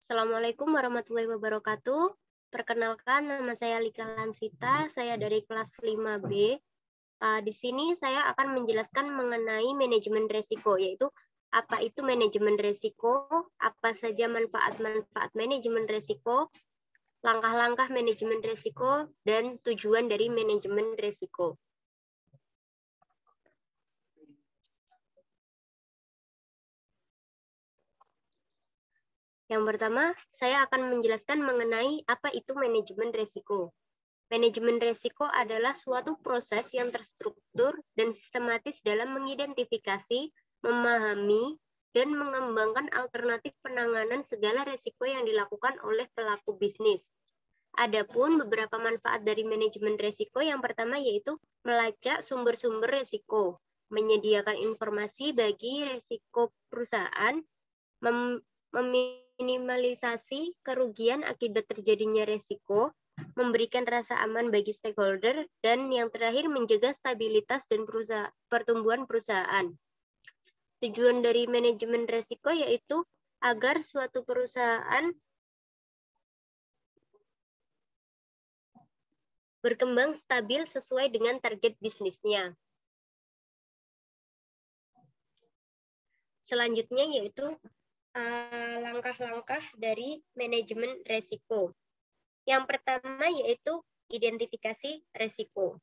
Assalamualaikum warahmatullahi wabarakatuh. Perkenalkan, nama saya Lika Lansita, saya dari kelas 5B. Di sini saya akan menjelaskan mengenai manajemen risiko, yaitu apa itu manajemen risiko, apa saja manfaat-manfaat manajemen risiko, langkah-langkah manajemen risiko, dan tujuan dari manajemen risiko. Yang pertama, saya akan menjelaskan mengenai apa itu manajemen risiko. Manajemen risiko adalah suatu proses yang terstruktur dan sistematis dalam mengidentifikasi, memahami, dan mengembangkan alternatif penanganan segala risiko yang dilakukan oleh pelaku bisnis. Adapun beberapa manfaat dari manajemen risiko yang pertama yaitu melacak sumber-sumber risiko, menyediakan informasi bagi risiko perusahaan, meminimalisasi kerugian akibat terjadinya risiko, memberikan rasa aman bagi stakeholder, dan yang terakhir menjaga stabilitas dan pertumbuhan perusahaan. Tujuan dari manajemen risiko yaitu agar suatu perusahaan berkembang stabil sesuai dengan target bisnisnya. Selanjutnya yaitu langkah-langkah dari manajemen risiko. Yang pertama yaitu identifikasi risiko.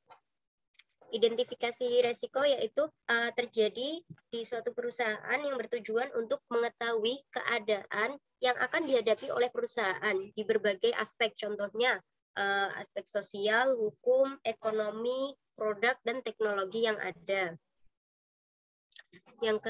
Identifikasi risiko yaitu terjadi di suatu perusahaan yang bertujuan untuk mengetahui keadaan yang akan dihadapi oleh perusahaan di berbagai aspek, contohnya aspek sosial, hukum, ekonomi, produk, dan teknologi yang ada. Yang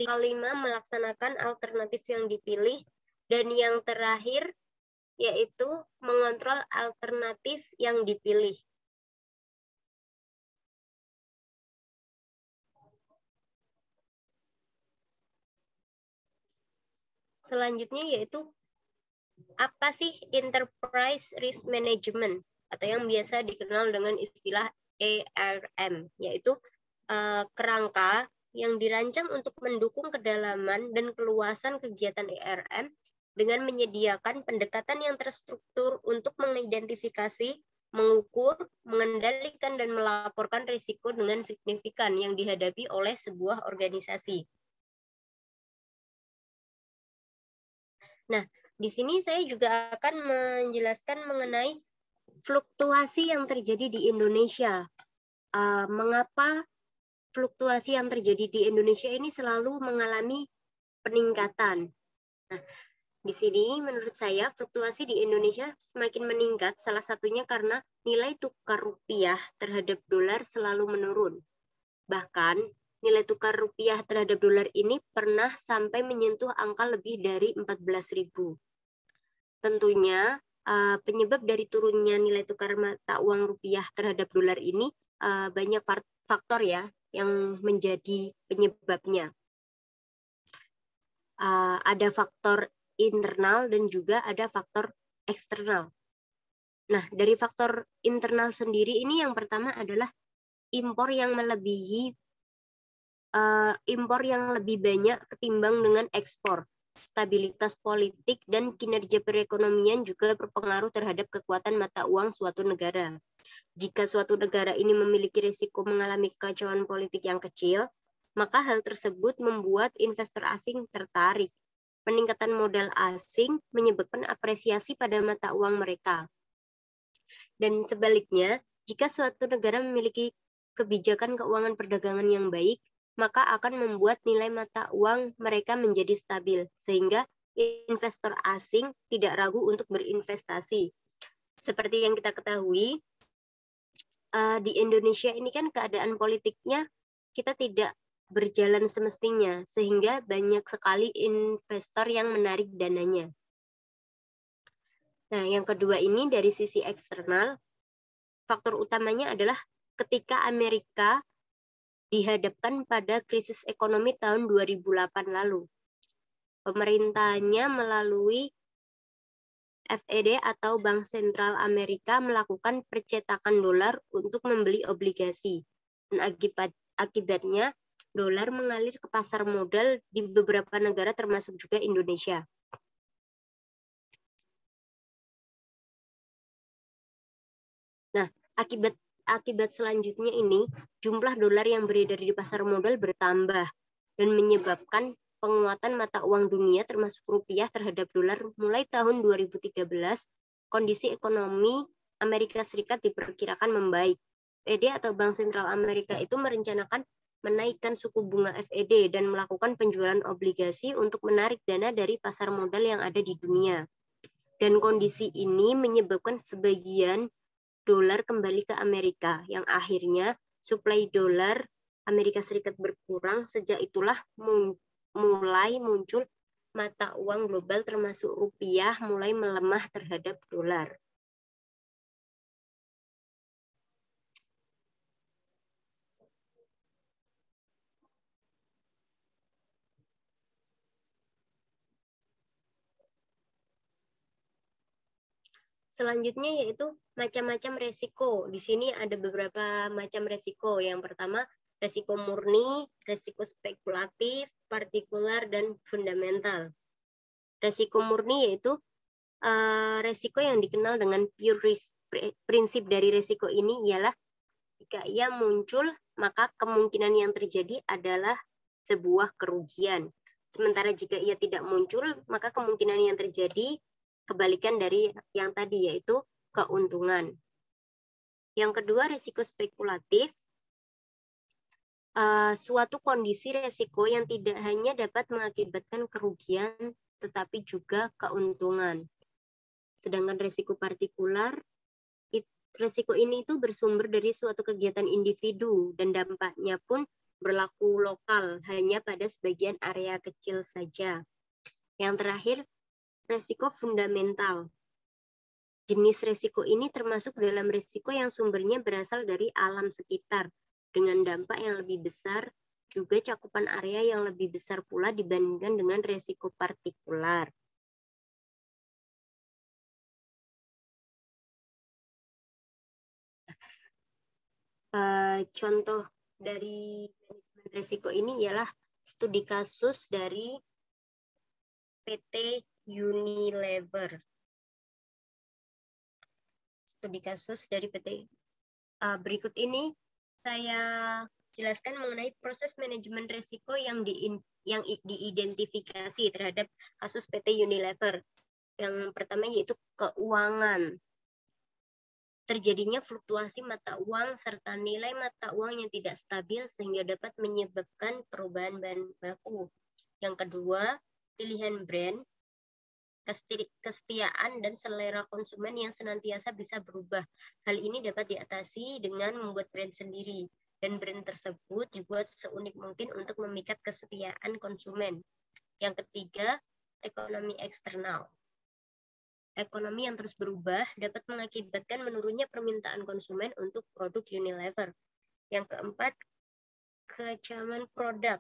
kelima, melaksanakan alternatif yang dipilih. Dan yang terakhir, yaitu mengontrol alternatif yang dipilih. Selanjutnya yaitu, apa sih Enterprise Risk Management, atau yang biasa dikenal dengan istilah ERM, yaitu kerangka yang dirancang untuk mendukung kedalaman dan keluasan kegiatan ERM dengan menyediakan pendekatan yang terstruktur untuk mengidentifikasi, mengukur, mengendalikan, dan melaporkan risiko dengan signifikan yang dihadapi oleh sebuah organisasi. Nah, di sini saya juga akan menjelaskan mengenai fluktuasi yang terjadi di Indonesia. Mengapa fluktuasi yang terjadi di Indonesia ini selalu mengalami peningkatan? Nah, di sini menurut saya fluktuasi di Indonesia semakin meningkat, salah satunya karena nilai tukar rupiah terhadap dolar selalu menurun. Bahkan nilai tukar rupiah terhadap dolar ini pernah sampai menyentuh angka lebih dari 14.000. Tentunya penyebab dari turunnya nilai tukar mata uang rupiah terhadap dolar ini banyak faktor ya yang menjadi penyebabnya. Ada faktor internal dan juga ada faktor eksternal. Nah, dari faktor internal sendiri ini yang pertama adalah impor yang lebih banyak ketimbang dengan ekspor. Stabilitas politik dan kinerja perekonomian juga berpengaruh terhadap kekuatan mata uang suatu negara. Jika suatu negara ini memiliki risiko mengalami kekacauan politik yang kecil, maka hal tersebut membuat investor asing tertarik. Peningkatan modal asing menyebabkan apresiasi pada mata uang mereka. Dan sebaliknya, jika suatu negara memiliki kebijakan keuangan perdagangan yang baik, maka akan membuat nilai mata uang mereka menjadi stabil, sehingga investor asing tidak ragu untuk berinvestasi. Seperti yang kita ketahui, di Indonesia ini kan keadaan politiknya kita tidak berjalan semestinya, sehingga banyak sekali investor yang menarik dananya. Nah, yang kedua ini dari sisi eksternal, faktor utamanya adalah ketika Amerika dihadapkan pada krisis ekonomi tahun 2008 lalu. Pemerintahnya melalui FED atau Bank Sentral Amerika melakukan percetakan dolar untuk membeli obligasi. Dan akibatnya dolar mengalir ke pasar modal di beberapa negara termasuk juga Indonesia. Nah, akibat selanjutnya ini, jumlah dolar yang beredar di pasar modal bertambah dan menyebabkan penguatan mata uang dunia termasuk rupiah terhadap dolar mulai tahun 2013, kondisi ekonomi Amerika Serikat diperkirakan membaik. FED atau Bank Sentral Amerika itu merencanakan menaikkan suku bunga FED dan melakukan penjualan obligasi untuk menarik dana dari pasar modal yang ada di dunia. Dan kondisi ini menyebabkan sebagian dolar kembali ke Amerika, yang akhirnya suplai dolar Amerika Serikat berkurang. Sejak itulah mulai muncul mata uang global termasuk rupiah mulai melemah terhadap dolar. Selanjutnya yaitu macam-macam resiko. Di sini ada beberapa macam resiko. Yang pertama, resiko murni, resiko spekulatif, partikular, dan fundamental. Resiko murni yaitu resiko yang dikenal dengan pure risk. Prinsip dari resiko ini ialah jika ia muncul, maka kemungkinan yang terjadi adalah sebuah kerugian. Sementara jika ia tidak muncul, maka kemungkinan yang terjadi kebalikan dari yang tadi, yaitu keuntungan. Yang kedua, risiko spekulatif. Suatu kondisi risiko yang tidak hanya dapat mengakibatkan kerugian, tetapi juga keuntungan. Sedangkan risiko partikular, risiko ini itu bersumber dari suatu kegiatan individu dan dampaknya pun berlaku lokal, hanya pada sebagian area kecil saja. Yang terakhir, risiko fundamental. Jenis risiko ini termasuk dalam risiko yang sumbernya berasal dari alam sekitar, dengan dampak yang lebih besar, juga cakupan area yang lebih besar pula dibandingkan dengan risiko partikular. Contoh dari manajemen risiko ini ialah studi kasus dari PT Unilever. Studi kasus dari PT. Berikut ini saya jelaskan mengenai proses manajemen risiko yang diidentifikasi terhadap kasus PT Unilever. Yang pertama yaitu keuangan. Terjadinya fluktuasi mata uang serta nilai mata uang yang tidak stabil sehingga dapat menyebabkan perubahan bahan baku. Yang kedua, pilihan brand, kesetiaan dan selera konsumen yang senantiasa bisa berubah. Hal ini dapat diatasi dengan membuat brand sendiri, dan brand tersebut dibuat seunik mungkin untuk memikat kesetiaan konsumen. Yang ketiga, ekonomi eksternal. Ekonomi yang terus berubah dapat mengakibatkan menurunnya permintaan konsumen untuk produk Unilever. Yang keempat, kecaman produk.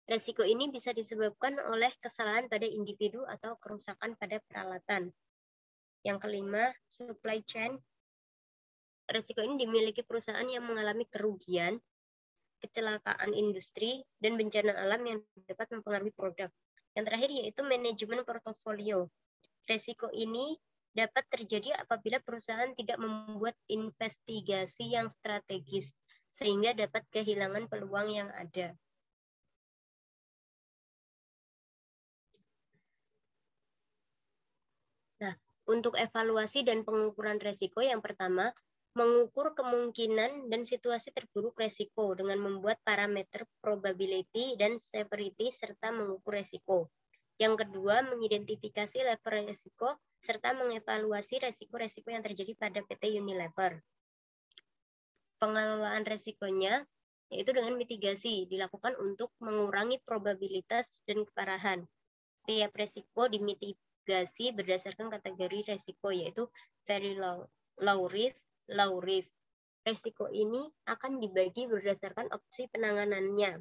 Resiko ini bisa disebabkan oleh kesalahan pada individu atau kerusakan pada peralatan. Yang kelima, supply chain. Resiko ini dimiliki perusahaan yang mengalami kerugian, kecelakaan industri, dan bencana alam yang dapat mempengaruhi produk. Yang terakhir yaitu manajemen portofolio. Resiko ini dapat terjadi apabila perusahaan tidak membuat investigasi yang strategis, sehingga dapat kehilangan peluang yang ada. Nah, untuk evaluasi dan pengukuran resiko, yang pertama, mengukur kemungkinan dan situasi terburuk resiko dengan membuat parameter probability dan severity serta mengukur resiko. Yang kedua, mengidentifikasi level resiko serta mengevaluasi resiko-resiko yang terjadi pada PT Unilever. Pengelolaan resikonya yaitu dengan mitigasi dilakukan untuk mengurangi probabilitas dan keparahan. Tiap resiko dimitigasi berdasarkan kategori resiko, yaitu very low, low risk, low risk. Resiko ini akan dibagi berdasarkan opsi penanganannya.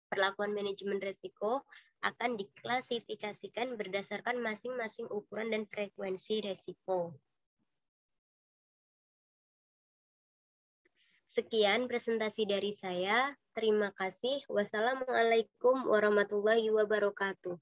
Perlakuan manajemen risiko akan diklasifikasikan berdasarkan masing-masing ukuran dan frekuensi risiko. Sekian presentasi dari saya. Terima kasih. Wassalamualaikum warahmatullahi wabarakatuh.